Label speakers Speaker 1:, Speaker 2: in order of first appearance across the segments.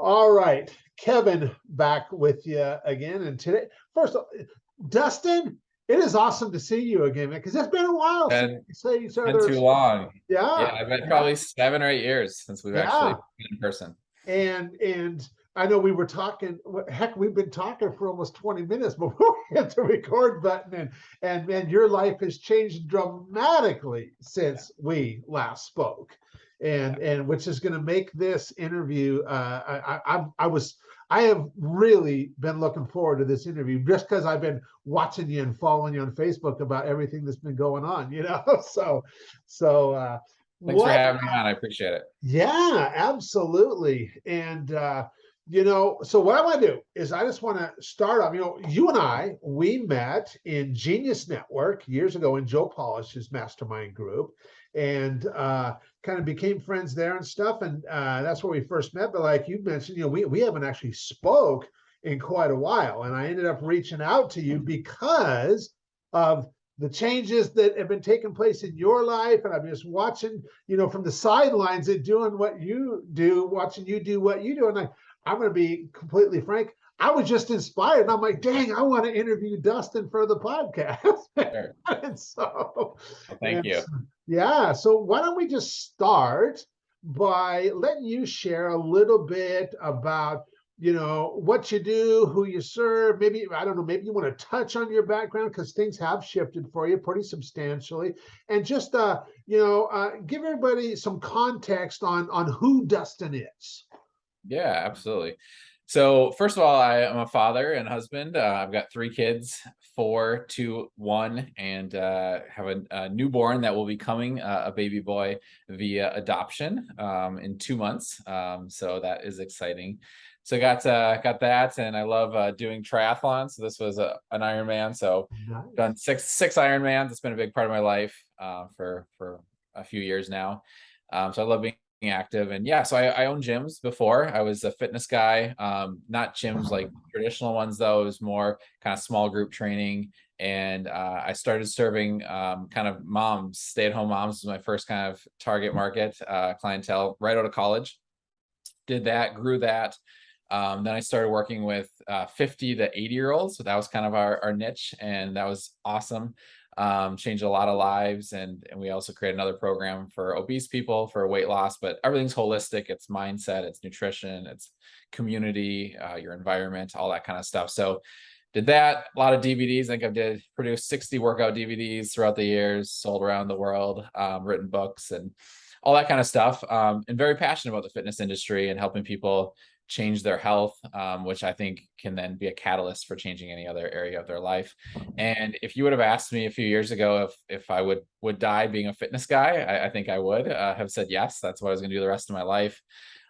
Speaker 1: All right, Kevin, back with you again. And today, first of all, Dustin, it is awesome to see you again, man, because it's been a while since
Speaker 2: And
Speaker 1: we saw each
Speaker 2: it's been
Speaker 1: other.
Speaker 2: too long. Yeah,
Speaker 1: Yeah,
Speaker 2: I've been
Speaker 1: yeah,
Speaker 2: probably 7 or 8 years since we've actually
Speaker 1: yeah.
Speaker 2: been in person.
Speaker 1: And I know we were talking. Heck, we've been talking for almost 20 minutes before we hit the record button. And man, your life has changed dramatically
Speaker 2: Yeah,
Speaker 1: since we last spoke,
Speaker 2: yeah.
Speaker 1: and which is going to make this interview. I have really been looking forward to this interview just because I've been watching you and following you on Facebook about everything that's been going on. So
Speaker 2: Thanks for
Speaker 1: what
Speaker 2: having me on. I appreciate it.
Speaker 1: yeah, absolutely. And so what I want to do is I just want to start off. You and I, we met in Genius Network years ago in Joe Polish's mastermind group and kind of became friends there and stuff. And that's where we first met. But like you mentioned, we haven't actually spoke in quite a while. And I ended up reaching out to you because of the changes that have been taking place in your life. And I'm just watching from the sidelines and doing what you do, watching you do what you do. And I'm going to be completely frank. I was just inspired. And I'm like, dang, I want to interview Dustin for the podcast.
Speaker 2: Sure.
Speaker 1: and so,
Speaker 2: Well, thank
Speaker 1: and
Speaker 2: you.
Speaker 1: so, yeah. So why don't we just start by letting you share a little bit about what you do, who you serve. Maybe, I don't know, maybe you want to touch on your background because things have shifted for you pretty substantially. And just give everybody some context on who Dustin is.
Speaker 2: Yeah, absolutely. So first of all, I am a father and husband. I've got 3 kids, 4, 2, 1, and have a newborn that will be coming, a baby boy via adoption in 2 months. So that is exciting. So got that, and I love doing triathlons. So this was an Ironman. So
Speaker 1: Nice.
Speaker 2: done six Ironmans. It's been a big part of my life for a few years now. So I love being active. And yeah, so I owned gyms before. I was a fitness guy, not gyms like traditional ones though. It was more kind of small group training. And I started serving kind of moms, stay-at-home moms was my first kind of target market clientele right out of college. Did that, grew that. Then I started working with 50 to 80-year-olds. So that was kind of our niche, and that was awesome. Changed a lot of lives, and we also created another program for obese people for weight loss. But everything's holistic. It's mindset, it's nutrition, it's community, your environment, all that kind of stuff. So did that, a lot of DVDs. I think I've produced 60 workout DVDs throughout the years, sold around the world, written books and all that kind of stuff. And very passionate about the fitness industry and helping people change their health, which I think can then be a catalyst for changing any other area of their life. And if you would have asked me a few years ago if I would die being a fitness guy, I think I would have said yes. That's what I was going to do the rest of my life.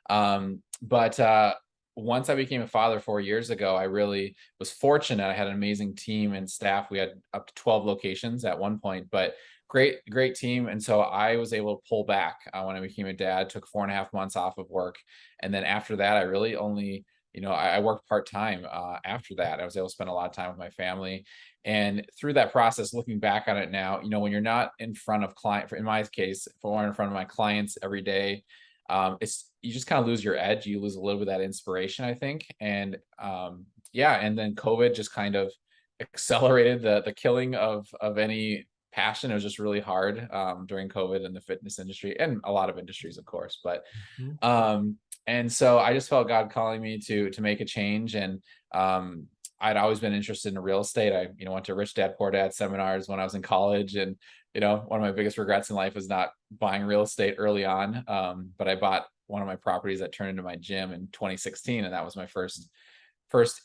Speaker 2: But once I became a father 4 years ago, I really was fortunate. I had an amazing team and staff. We had up to 12 locations at one point, but great team. And so I was able to pull back when I became a dad, took 4.5 months off of work. And then after that, I really only, I worked part-time after that. I was able to spend a lot of time with my family. And through that process, looking back on it now, when you're not in front of in my case, if I'm in front of my clients every day, you just kind of lose your edge. You lose a little bit of that inspiration, I think. And yeah, and then COVID just kind of accelerated the killing of any passion. It was just really hard during COVID in the fitness industry and a lot of industries, of course. But
Speaker 1: Mhm.
Speaker 2: and so I just felt God calling me to make a change. And I'd always been interested in real estate. I went to Rich Dad Poor Dad seminars when I was in college, and one of my biggest regrets in life was not buying real estate early on. But I bought one of my properties that turned into my gym in 2016, and that was my first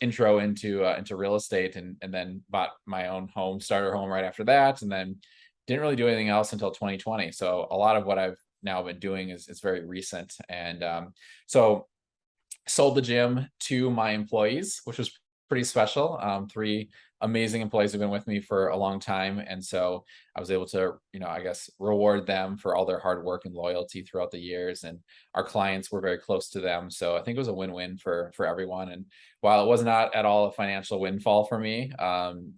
Speaker 2: intro into real estate, and then bought my own starter home right after that, and then didn't really do anything else until 2020. So a lot of what I've now been doing is very recent. And so sold the gym to my employees, which was pretty special. 3 amazing employees have been with me for a long time. And so I was able to, I guess, reward them for all their hard work and loyalty throughout the years. And our clients were very close to them. So I think it was a win-win for everyone. And while it was not at all a financial windfall for me,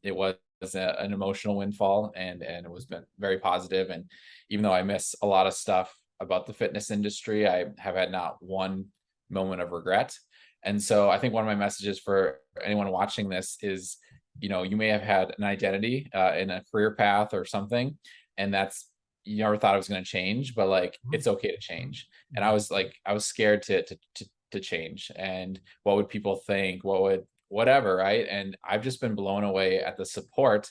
Speaker 2: it was an emotional windfall, and it was been very positive. And even though I miss a lot of stuff about the fitness industry, I have had not one moment of regret. And so I think one of my messages for anyone watching this is, you may have had an identity in a career path or something, and that's, you never thought it was going to change, but like, it's okay to change. And I was scared to change, and what would people think, whatever, right? And I've just been blown away at the support.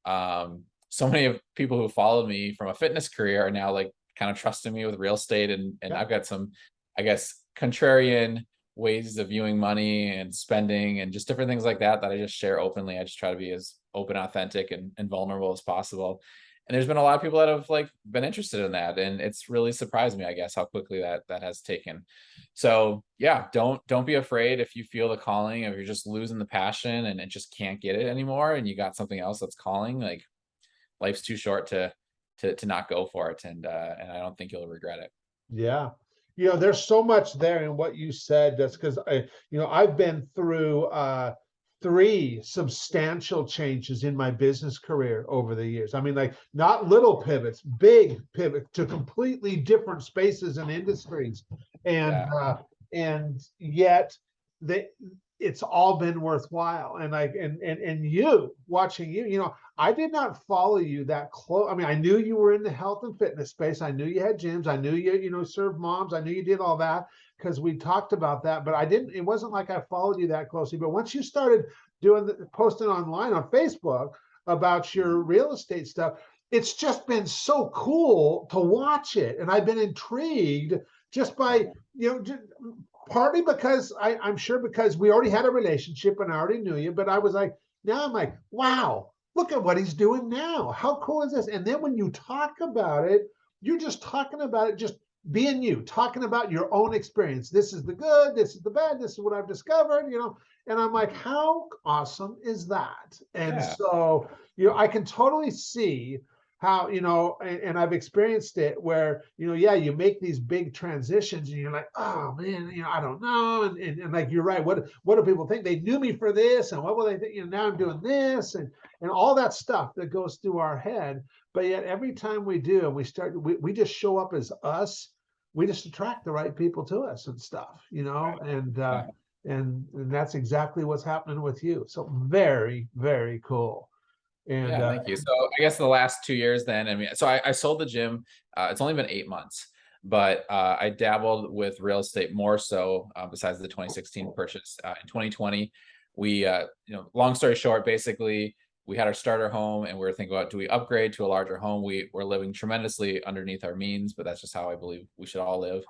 Speaker 2: So many of people who followed me from a fitness career are now like kind of trusting me with real estate, and
Speaker 1: Yeah.
Speaker 2: I've got some, I guess, contrarian ways of viewing money and spending and just different things like that I just share openly. I just try to be as open, authentic, and vulnerable as possible. And there's been a lot of people that have like been interested in that, and it's really surprised me, I guess, how quickly that has taken. So yeah, don't be afraid if you feel the calling, if you're just losing the passion and it just can't get it anymore, and you got something else that's calling. Like, life's too short to not go for it, and I don't think you'll regret it.
Speaker 1: Yeah. There's so much there in what you said. That's because I've been through 3 substantial changes in my business career over the years. I mean, like, not little pivots, big pivot to completely different spaces and industries. And
Speaker 2: Yeah.
Speaker 1: and yet they it's all been worthwhile. And like and you watching I did not follow you that close. I mean, I knew you were in the health and fitness space. I knew you had gyms. I knew you served moms. I knew you did all that because we talked about that. But it wasn't like I followed you that closely. But once you started posting online on Facebook about your real estate stuff, it's just been so cool to watch it. And I've been intrigued just by, partly because I'm sure because we already had a relationship and I already knew you, but I was like, now I'm like, wow, look at what he's doing now. How cool is this? And then when you talk about it, you're just talking about it, just being you, talking about your own experience. This is the good, this is the bad, this is what I've discovered, and I'm like, how awesome is that? And
Speaker 2: Yeah.
Speaker 1: so, I can totally see how, and I've experienced it where, yeah, you make these big transitions and you're like, oh man, I don't know. And like, you're right. What do people think? They knew me for this. And what will they think? Now I'm doing this and all that stuff that goes through our head. But yet every time we do, and we just show up as us, we just attract the right people to us and stuff,
Speaker 2: Yeah.
Speaker 1: and that's exactly what's happening with you. So very, very cool. And
Speaker 2: Yeah, thank you. So I guess the last 2 years then, I mean, so I sold the gym. It's only been 8 months, but I dabbled with real estate more so, besides the 2016 purchase. In 2020, we, long story short, basically, we had our starter home and we were thinking about, do we upgrade to a larger home? We were living tremendously underneath our means, but that's just how I believe we should all live.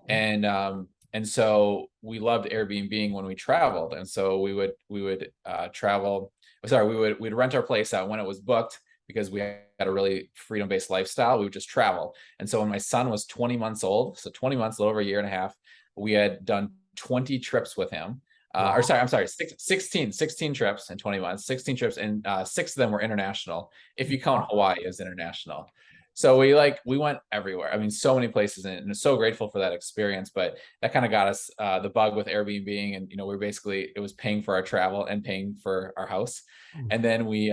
Speaker 2: And so we loved Airbnb when we traveled. And so we would travel. Sorry, we'd rent our place out when it was booked because we had a really freedom-based lifestyle. We would just travel. And so when my son was 20 months old, so 20 months, a little over a year and a half, we had done 20 trips with him. Or sorry, I'm sorry, 16 trips in 20 months, 16 trips, and 6 of them were international. If you count Hawaii as international. So we went everywhere. I mean, so many places, and I'm so grateful for that experience. But that kind of got us the bug with Airbnb, and it was paying for our travel and paying for our house. And then we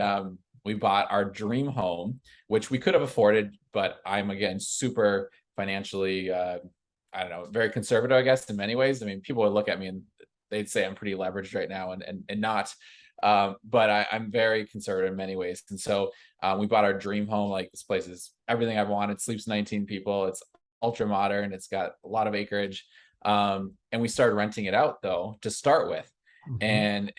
Speaker 2: bought our dream home, which we could have afforded, but I'm again super financially I don't know, very conservative, I guess, in many ways. I mean, people would look at me and they'd say I'm pretty leveraged right now, and not. But I'm very conservative in many ways. And so we bought our dream home. Like, this place is everything I've wanted. Sleeps 19 people. It's ultra modern. It's got a lot of acreage. And we started renting it out though to start with. And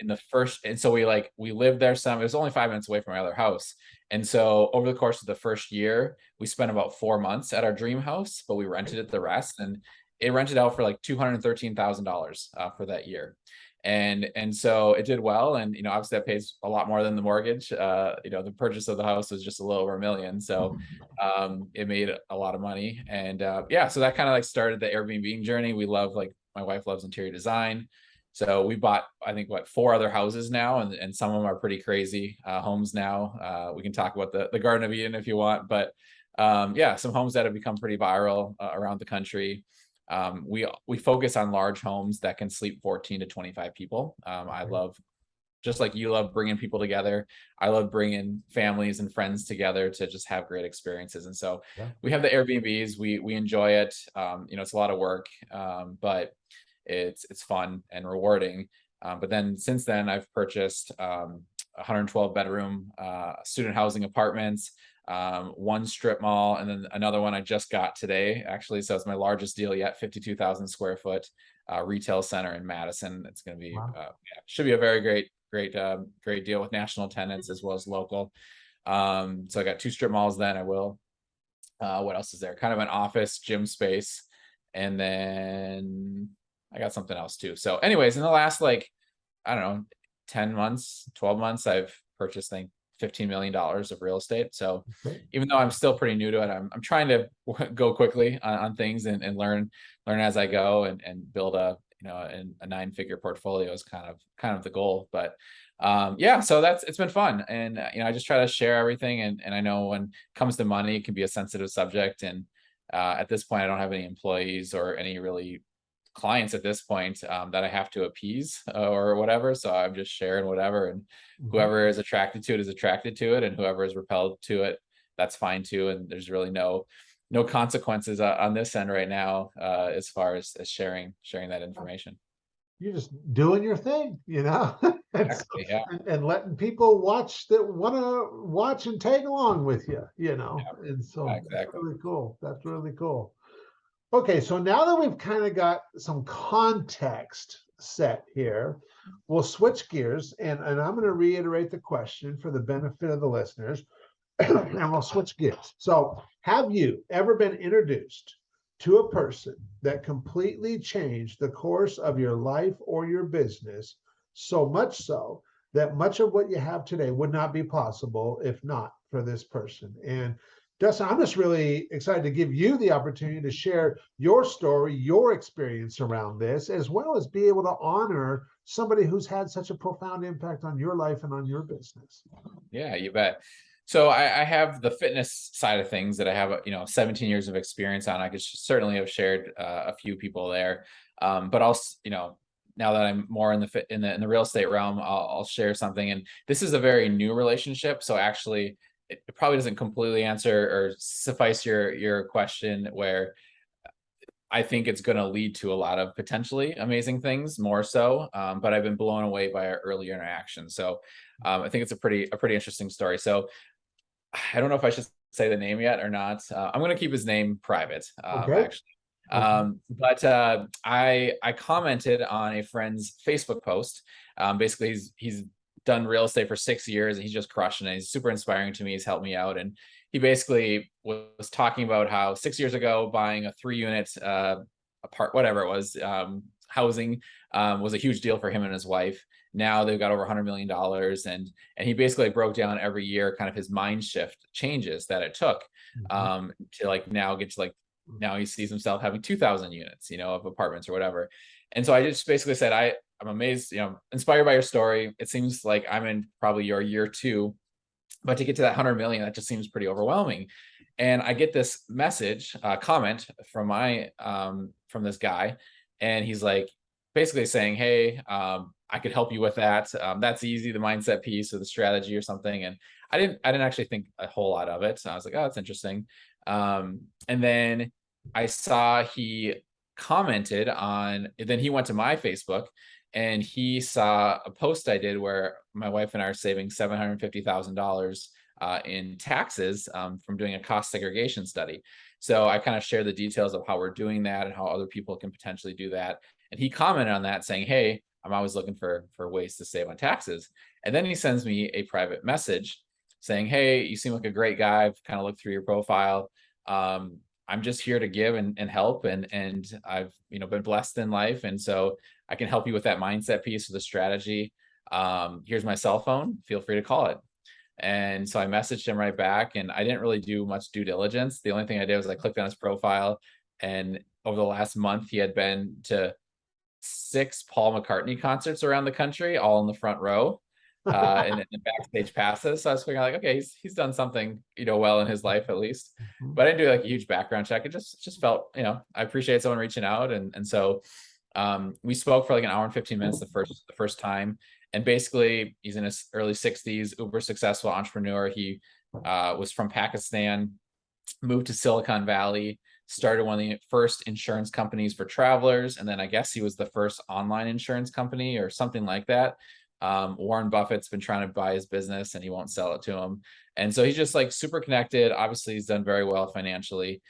Speaker 2: so we lived there some. It was only 5 minutes away from my other house. And so over the course of the first year, we spent about 4 months at our dream house, but we rented it the rest, and it rented out for like $213,000 for that year. And so it did well. And, obviously that pays a lot more than the mortgage. The purchase of the house was just a little over $1 million. So it made a lot of money. And so that kind of like started the Airbnb journey. My wife loves interior design. So we bought, I think, 4 other houses now, and some of them are pretty crazy homes now. We can talk about the Garden of Eden if you want, but some homes that have become pretty viral around the country. We focus on large homes that can sleep 14 to 25 people. I love, just like you love bringing people together, I love bringing families and friends together to just have great experiences. And so we have the Airbnbs. We enjoy it. It's a lot of work, but It's fun and rewarding. But then since then, I've purchased 112 bedroom student housing apartments, one strip mall, and then another one I just got today, actually. So it's my largest deal yet, 52,000 square foot retail center in Madison. It's going to be,
Speaker 1: Wow.
Speaker 2: yeah, should be a very great deal with national tenants as well as local. So I got two strip malls. Then I will. What else is there? Kind of an office gym space, and then I got something else too. So, anyways, in the last like I don't know, 10 months, 12 months, I've purchased, I think, $15 million of real estate. So
Speaker 1: Okay.
Speaker 2: even though I'm still pretty new to it, I'm trying to go quickly on things and learn as I go and build a 9-figure portfolio is kind of the goal. But yeah, so it's been fun. And I just try to share everything. And I know when it comes to money, it can be a sensitive subject. And at this point, I don't have any employees or any really clients at this point that I have to appease or whatever. So I'm just sharing whatever, and whoever is attracted to it is attracted to it, and whoever is repelled to it, that's fine too. And there's really no consequences on this end right now as far as sharing that information.
Speaker 1: You're just doing your thing, and,
Speaker 2: Exactly. Yeah.
Speaker 1: and letting people watch that want to watch and tag along with you, and so that's
Speaker 2: Exactly.
Speaker 1: really cool. That's really cool. Okay, so now that we've kind of got some context set here, we'll switch gears, and I'm going to reiterate the question for the benefit of the listeners, and we'll switch gears. So, have you ever been introduced to a person that completely changed the course of your life or your business, so much so that much of what you have today would not be possible if not for this person? And Dustin, I'm just really excited to give you the opportunity to share your story, your experience around this, as well as be able to honor somebody who's had such a profound impact on your life and on your business.
Speaker 2: Yeah, you bet. So I have the fitness side of things that I have, 17 years of experience on. I could certainly have shared a few people there, but now that I'm more in the real estate realm, I'll share something. And this is a very new relationship, so actually, it probably doesn't completely answer or suffice your question. Where I think it's going to lead to a lot of potentially amazing things, more so. But I've been blown away by our earlier interaction. So I think it's a pretty interesting story. So I don't know if I should say the name yet or not. I'm going to keep his name private,
Speaker 1: Okay.
Speaker 2: actually.
Speaker 1: Okay.
Speaker 2: But I commented on a friend's Facebook post. Basically, he's done real estate for 6 years and he's just crushing it. He's super inspiring to me. He's helped me out, and he basically was talking about how 6 years ago buying a 3-unit whatever it was, housing was a huge deal for him and his wife. Now they've got over $100 million, and he basically broke down every year kind of his mind shift changes that it took to like now get to like now he sees himself having 2,000 units, of apartments or whatever. And so I just basically said, I'm amazed, inspired by your story. It seems like I'm in probably your year 2, but to get to that 100 million, that just seems pretty overwhelming. And I get this message, comment from from this guy, and he's like basically saying, hey, I could help you with that. That's easy, the mindset piece or the strategy or something. And I didn't actually think a whole lot of it. So I was like, oh, that's interesting. And then I saw he commented on, then he went to my Facebook and he saw a post I did where my wife and I are saving $750,000 in taxes from doing a cost segregation study. So I kind of share the details of how we're doing that and how other people can potentially do that. And he commented on that saying, hey, I'm always looking for ways to save on taxes. And then he sends me a private message saying, hey, you seem like a great guy. I've kind of looked through your profile. I'm just here to give and help. And I've, been blessed in life. And so I can help you with that mindset piece of the strategy. Here's my cell phone. Feel free to call it. And so I messaged him right back, and I didn't really do much due diligence. The only thing I did was I clicked on his profile, and over the last month, he had been to 6 Paul McCartney concerts around the country, all in the front row, and backstage passes. So I was figuring like, okay, he's done something, well in his life at least. But I didn't do like a huge background check. It just felt, I appreciate someone reaching out, and so we spoke for like an hour and 15 minutes the first time. And basically, he's in his early 60s, uber successful entrepreneur. He was from Pakistan, moved to Silicon Valley, started one of the first insurance companies for travelers. And then I guess he was the first online insurance company or something like that. Warren Buffett's been trying to buy his business and he won't sell it to him. And so he's just like super connected. Obviously, he's done very well financially.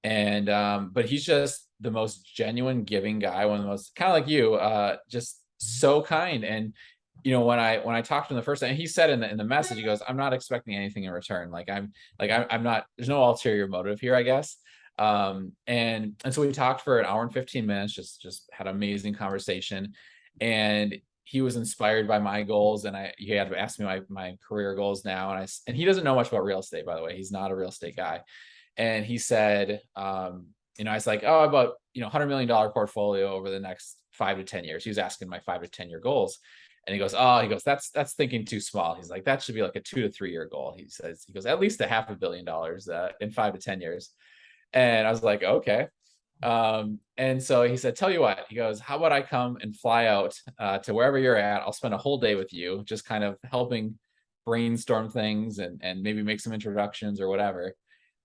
Speaker 2: And but he's just the most genuine giving guy, one of the most kind of like you, just so kind. And when I talked to him the first time, he said in the message, he goes, I'm not expecting anything in return. I'm not, there's no ulterior motive here, I guess. And so we talked for an hour and 15 minutes, just had an amazing conversation. And he was inspired by my goals, and he had asked me my career goals now. And he doesn't know much about real estate, by the way. He's not a real estate guy. And he said, I was like, oh, about, $100 million portfolio over the next 5 to 10 years. He was asking my 5 to 10 year goals. And he goes, that's thinking too small. He's like, that should be like a 2 to 3 year goal. He goes, at least $500 million in 5 to 10 years. And I was like, okay. And so he said, tell you what, he goes, how about I come and fly out to wherever you're at? I'll spend a whole day with you, just kind of helping brainstorm things and maybe make some introductions or whatever.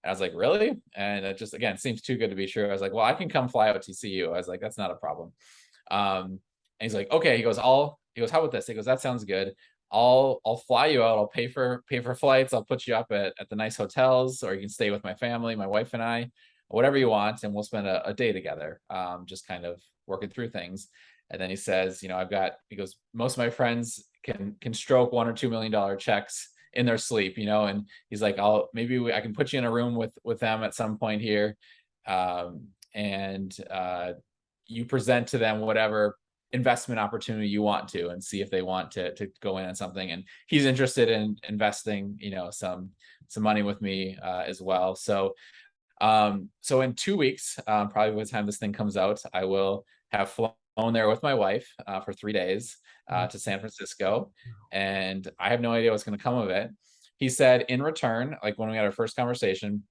Speaker 2: And I was like, really? And it just, again, seems too good to be true. I was like, well, I can come fly out to see you. I was like, that's not a problem. And he's like, okay. He goes, how about this? He goes, that sounds good. I'll fly you out. I'll pay for flights. I'll put you up at the nice hotels, or you can stay with my family, my wife and I, whatever you want. And we'll spend a day together, just kind of working through things. And then he says, he goes, most of my friends can stroke $1 or $2 million checks in their sleep, and he's like, I can put you in a room with them at some point here. And you present to them whatever investment opportunity you want to, and see if they want to go in on something. And he's interested in investing, some money with me as well. So in 2 weeks, probably by the time this thing comes out, I will have flown there with my wife for 3 days to San Francisco. And I have no idea what's going to come of it. He said in return, like when we had our first conversation,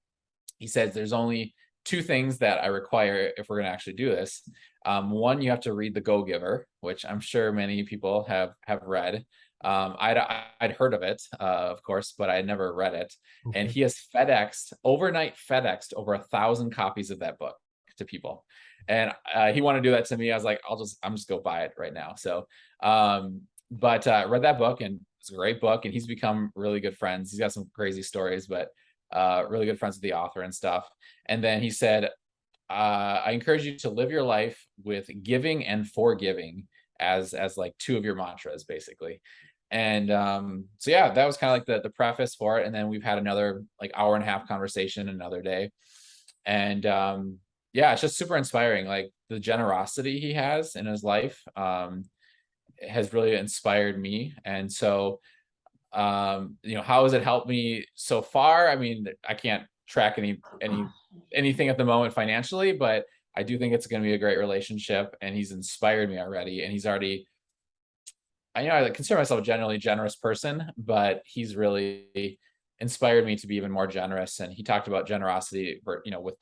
Speaker 2: he said, there's only 2 things that I require if we're going to actually do this. One, you have to read The Go-Giver, which I'm sure many people have read. I'd heard of it, of course, but I had never read it. Okay. And he has overnight FedExed over 1,000 copies of that book to people. And he wanted to do that to me. I was like, I'm just go buy it right now. So, but read that book, and it's a great book, and he's become really good friends. He's got some crazy stories, but really good friends with the author and stuff. And then he said, I encourage you to live your life with giving and forgiving as like 2 of your mantras, basically. And so yeah, that was kind of like the preface for it. And then we've had another like hour and a half conversation another day. And yeah, it's just super inspiring. Like the generosity he has in his life has really inspired me. And so how has it helped me so far? I mean, I can't track anything at the moment financially, but I do think it's going to be a great relationship, and he's inspired me already. And he's already, I consider myself a generally generous person, but he's really inspired me to be even more generous. And he talked about generosity for, with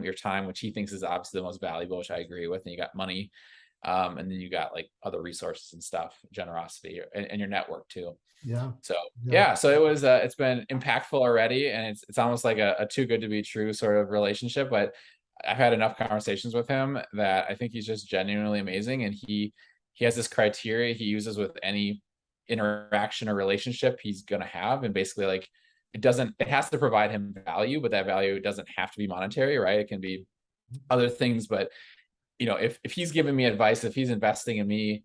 Speaker 2: your time, which he thinks is obviously the most valuable, which I agree with. And you got money, and then you got like other resources and stuff, generosity, and your network too.
Speaker 1: Yeah.
Speaker 2: So yeah, so it was it's been impactful already, and it's almost like a too good to be true sort of relationship. But I've had enough conversations with him that I think he's just genuinely amazing, and he has this criteria he uses with any interaction or relationship he's gonna have, and basically like it has to provide him value, but that value doesn't have to be monetary, right? It can be other things, but if he's giving me advice, if he's investing in me,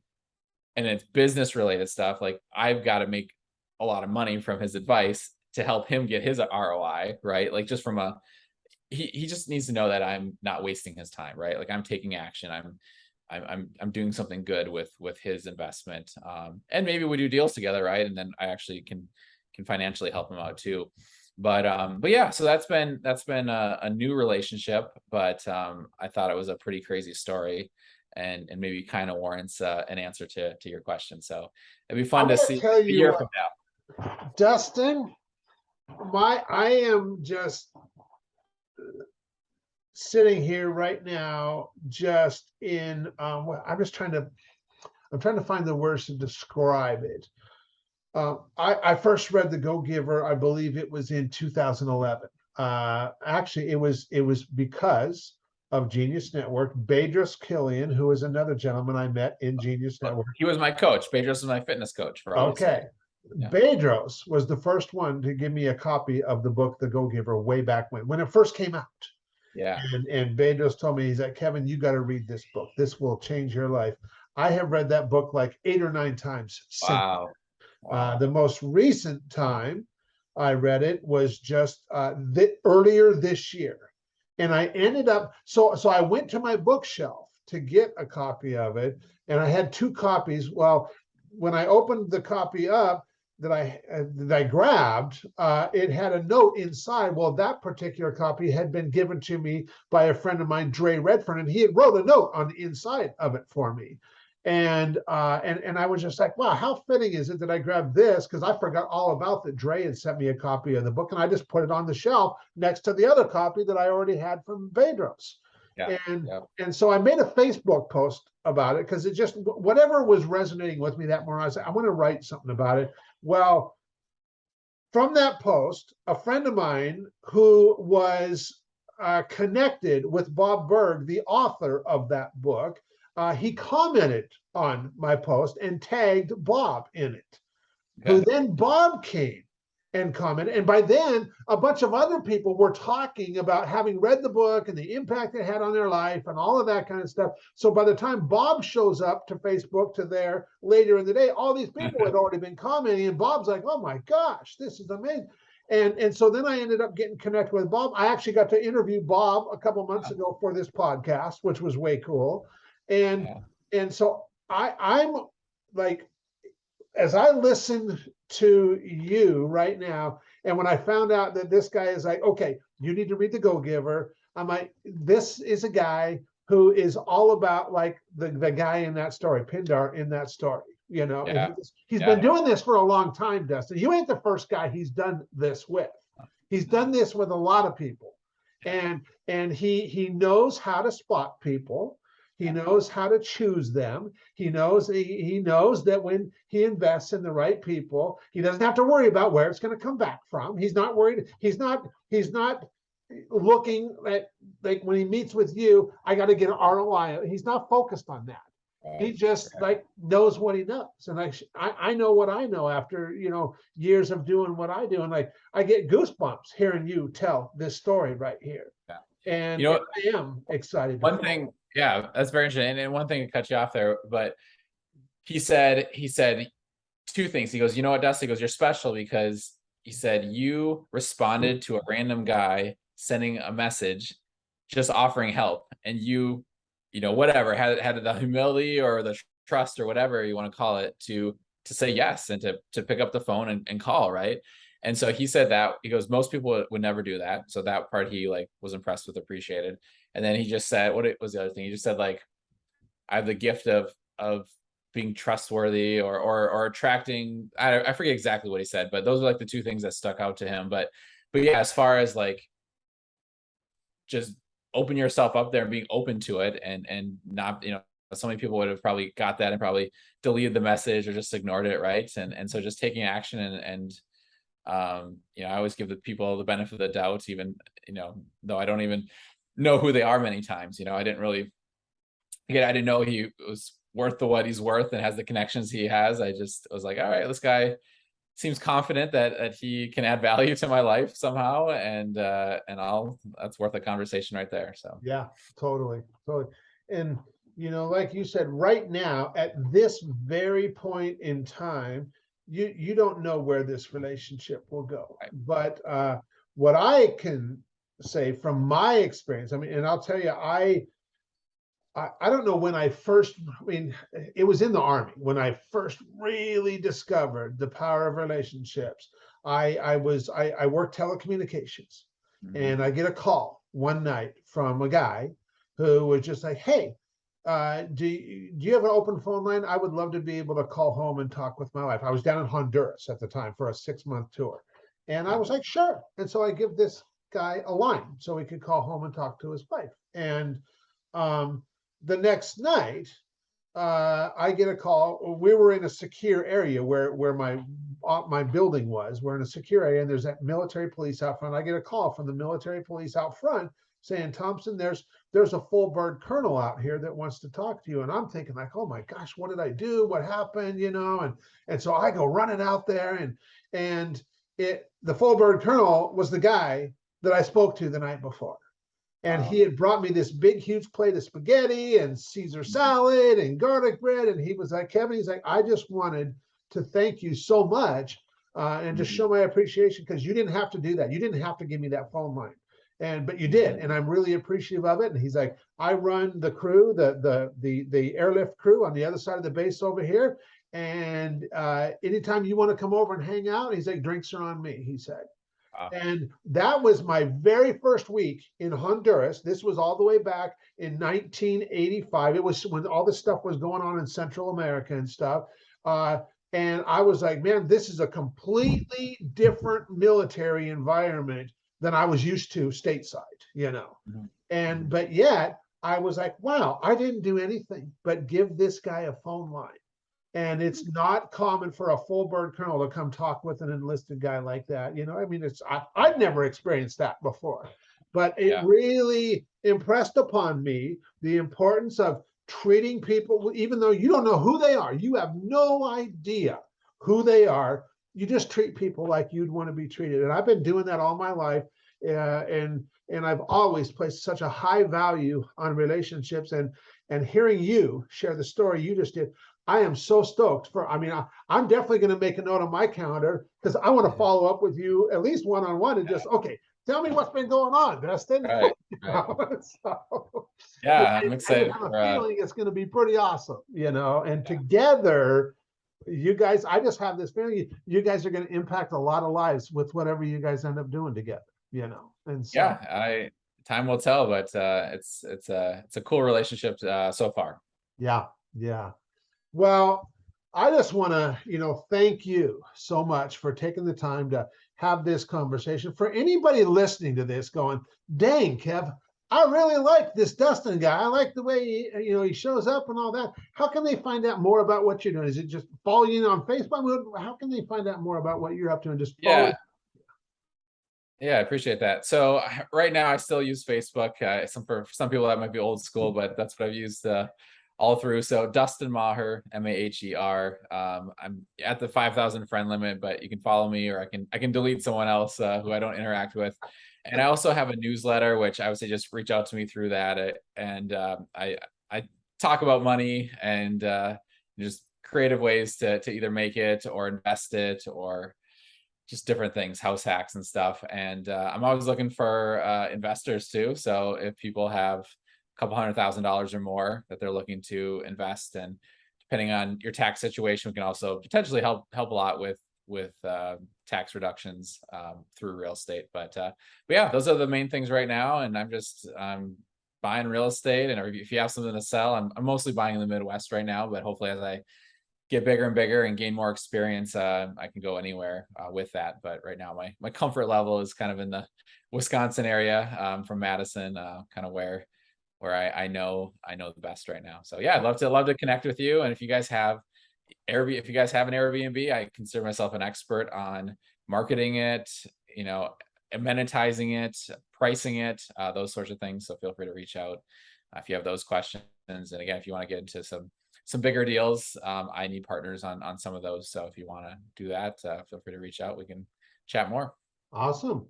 Speaker 2: and it's business related stuff, like I've got to make a lot of money from his advice to help him get his ROI, right? Like just from he just needs to know that I'm not wasting his time, right? Like I'm taking action. I'm doing something good with his investment. And maybe we do deals together, right? And then I actually can financially help him out too. But yeah, so that's been a new relationship, but I thought it was a pretty crazy story. And maybe kind of warrants an answer to your question. So it'd be fun to see a year from now.
Speaker 1: Dustin, I am just sitting here right now, just in I'm trying to find the words to describe it. I first read The Go-Giver, I believe it was in 2011. Actually, it was because of Genius Network. Bedros Killian, who is another gentleman I met in Genius Network.
Speaker 2: He was my coach. Bedros was my fitness coach for all.
Speaker 1: Okay. Yeah. Bedros was the first one to give me a copy of the book, The Go-Giver, way back when it first came out.
Speaker 2: Yeah.
Speaker 1: And Bedros told me, he's like, Kevin, you got to read this book. This will change your life. I have read that book like 8 or 9 times since.
Speaker 2: Wow. Wow.
Speaker 1: The most recent time I read it was just earlier this year. And I ended up, so I went to my bookshelf to get a copy of it. And I had 2 copies. Well, when I opened the copy up that I grabbed, it had a note inside. Well, that particular copy had been given to me by a friend of mine, Dre Redfern, and he had wrote a note on the inside of it for me. And I was just like, wow, how fitting is it that I grabbed this? Because I forgot all about that Dre had sent me a copy of the book, and I just put it on the shelf next to the other copy that I already had from Bedros. Yeah. And so I made a Facebook post about it because it just, whatever was resonating with me that morning, I was like, I want to write something about it. Well, from that post, a friend of mine who was connected with Bob Berg, the author of that book, he commented on my post and tagged Bob in it. Okay. Who then Bob came and commented. And by then, a bunch of other people were talking about having read the book and the impact it had on their life and all of that kind of stuff. So by the time Bob shows up to Facebook to there later in the day, all these people had already been commenting. And Bob's like, oh my gosh, this is amazing. And so then I ended up getting connected with Bob. I actually got to interview Bob a couple months ago for this podcast, which was way cool. And so I'm like, as I listen to you right now, and when I found out that this guy is like, okay, you need to read The Go-Giver, I'm like, this is a guy who is all about like the guy in that story, Pindar in that story, you know. Yeah. He's been doing this for a long time, Dustin. You ain't the first guy he's done this with. He's done this with a lot of people. And he knows how to spot people. He knows how to choose them. He knows that when he invests in the right people, he doesn't have to worry about where it's going to come back from. He's not worried. He's not looking at, like, when he meets with you, I got to get an ROI. He's not focused on that. He just like knows what he knows. And I know what I know after, years of doing what I do. And like, I get goosebumps hearing you tell this story right here. Yeah. And I am excited.
Speaker 2: One thing. Yeah, that's very interesting. And one thing to cut you off there, but he said 2 things. He goes, you know what, Dustin? He goes, you're special because he said you responded to a random guy sending a message, just offering help, and you whatever had the humility or the trust or whatever you want to call it to say yes and to pick up the phone and call, right? And so he said that, he goes, most people would never do that. So that part he like was impressed with, appreciated. And then he just said, what was the other thing? He just said, like, I have the gift of being trustworthy or attracting, I forget exactly what he said, but those are like the 2 things that stuck out to him. But yeah, as far as like, just open yourself up there and being open to it and not, so many people would have probably got that and probably deleted the message or just ignored it. Right. And so just taking action and I always give the people the benefit of the doubt, even, though I don't even know who they are many times. I didn't know he was worth what he's worth and has the connections he has. I just was like, all right, this guy seems confident that he can add value to my life somehow. And that's worth a conversation right there. So
Speaker 1: yeah, totally. And, like you said, right now at this very point in time, you don't know where this relationship will go. Right. But what I can say from my experience, and I'll tell you, I don't know when it was in the Army when I first really discovered the power of relationships. I worked telecommunications, and I get a call one night from a guy who was just like, hey, do you have an open phone line? I would love to be able to call home and talk with my wife. I was down in Honduras at the time for a 6-month tour. And I was like, sure. And so I give this guy a line so he could call home and talk to his wife. And the next night, I get a call. We were in a secure area where my building was. We're in a secure area, and there's that military police out front. I get a call from the military police out front saying, Thompson, there's a full bird colonel out here that wants to talk to you. And I'm thinking like, oh my gosh, what did I do? What happened? And so I go running out there, and the full bird colonel was the guy that I spoke to the night before. And he had brought me this big, huge plate of spaghetti and Caesar salad and garlic bread. And he was like, Kevin, he's like, I just wanted to thank you so much and just show my appreciation, because you didn't have to do that. You didn't have to give me that phone line. But you did. And I'm really appreciative of it. And he's like, I run the crew, the airlift crew on the other side of the base over here. And anytime you want to come over and hang out, he's like, drinks are on me, he said. And that was my very first week in Honduras. This was all the way back in 1985. It was when all this stuff was going on in Central America and stuff. And I was like, man, this is a completely different military environment than I was used to stateside, but yet I was like, wow, I didn't do anything but give this guy a phone line. And it's not common for a full bird colonel to come talk with an enlisted guy like that. I mean, I've never experienced that before, but it really impressed upon me the importance of treating people, even though you don't know who they are. You have no idea who they are. You just treat people like you'd want to be treated. And I've been doing that all my life. And I've always placed such a high value on relationships, and hearing you share the story you just did. I am so stoked I'm definitely going to make a note on my calendar, because I want to follow up with you at least one-on-one and just, okay, tell me what's been going on, Dustin.
Speaker 2: Right.
Speaker 1: So,
Speaker 2: yeah, I'm excited.
Speaker 1: I have a feeling it's going to be pretty awesome, and together, you guys, I just have this feeling you guys are going to impact a lot of lives with whatever you guys end up doing together, and so.
Speaker 2: Yeah, time will tell, but it's a cool relationship so far.
Speaker 1: Yeah. Well, I just want to, thank you so much for taking the time to have this conversation. For anybody listening to this going, dang, Kev, I really like this Dustin guy. I like the way he shows up and all that. How can they find out more about what you're doing? Is it just follow you on Facebook? How can they find out more about what you're up to and just follow?
Speaker 2: Yeah, I appreciate that. So right now I still use Facebook. For some people that might be old school, but that's what I've used all through. So Dustin Maher, Maher. I'm at the 5,000 friend limit, but you can follow me, or I can delete someone else who I don't interact with. And I also have a newsletter, which I would say just reach out to me through that. And I talk about money and just creative ways to either make it or invest it, or just different things, house hacks and stuff. And I'm always looking for investors too. So if people have a couple $100,000 or more that they're looking to invest, and depending on your tax situation, we can also potentially help a lot with tax reductions through real estate. But yeah, those are the main things right now. And I'm buying real estate, and if you have something to sell, I'm mostly buying in the Midwest right now, but hopefully as I get bigger and bigger and gain more experience, I can go anywhere with that. But right now my comfort level is kind of in the Wisconsin area, from Madison, kind of where I know the best right now. So yeah, I'd love to connect with you. And if you guys have an Airbnb, I consider myself an expert on marketing it, amenitizing it, pricing it, those sorts of things. So feel free to reach out if you have those questions. And again, if you want to get into some bigger deals, I need partners on some of those. So if you want to do that, feel free to reach out. We can chat more.
Speaker 1: Awesome.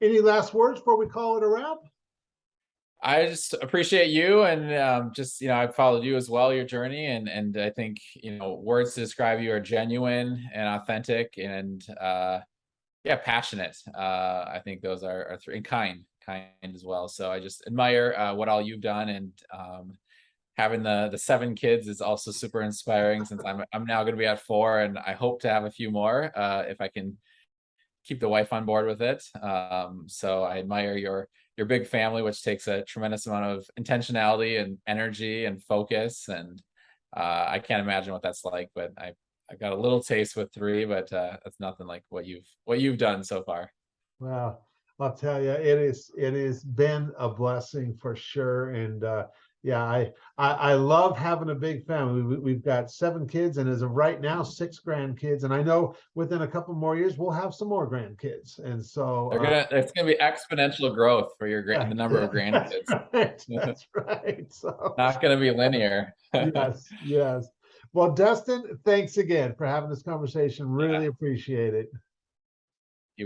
Speaker 1: Any last words before we call it a wrap?
Speaker 2: I just appreciate you, and I've followed you as well, your journey, and I think words to describe you are genuine and authentic, and passionate. I think those are three, and kind as well. So I just admire what all you've done, and having the 7 kids is also super inspiring, since I'm now going to be at 4, and I hope to have a few more if I can keep the wife on board with it. So I admire your big family, which takes a tremendous amount of intentionality and energy and focus. And I can't imagine what that's like, but I got a little taste with 3, but that's nothing like what you've done so far.
Speaker 1: Well, I'll tell you, it has been a blessing for sure. And Yeah, I love having a big family. We've got 7 kids, and as of right now, 6 grandkids. And I know within a couple more years, we'll have some more grandkids. And so,
Speaker 2: It's gonna be exponential growth for your
Speaker 1: yeah,
Speaker 2: the number
Speaker 1: yeah,
Speaker 2: of
Speaker 1: that's
Speaker 2: grandkids.
Speaker 1: right. That's right. So,
Speaker 2: Not gonna be linear.
Speaker 1: yes, yes. Well, Dustin, thanks again for having this conversation. Really
Speaker 2: Yeah.
Speaker 1: appreciate it.